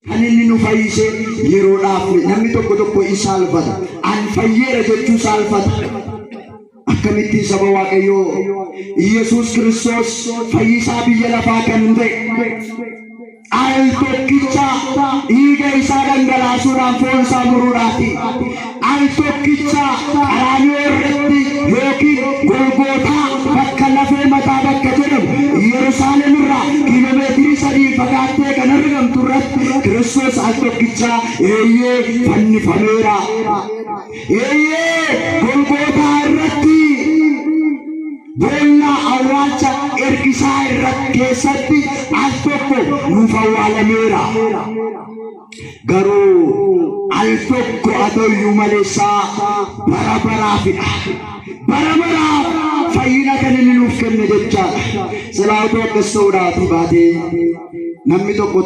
kan inni nu fayyise yeroodhaaf namni tokko isa salphata an fayyera jechuu salphata akkamitti saba waaqayyoo Yesuus Kiristoos fayyisaa biyya lafaa kan ta'e al tokkicha dhiiga isaa dhangalaasuudhaan foon isaa muruudhaati al tokkicha qaraanioo irratti yookiin Golgootaa bakka lafee mataa bakka jedhamu Yerusaalem irraa kiiloomeetirii 3 fagaattee kan argamtu irratti Kiristoos al tokkicha fannifameera. Golgootaa irratti bolla awwaalcha ergisaa irratti keessatti al tokko nuuf awwaalameera. Garuu al tokko adoyyuu maleessaa bara baraafidha. Bara baraaf fayyina kan inni nuuf kenne jechaadha. Silaa otoo akkas ta'uudhaaf baatee namni tokko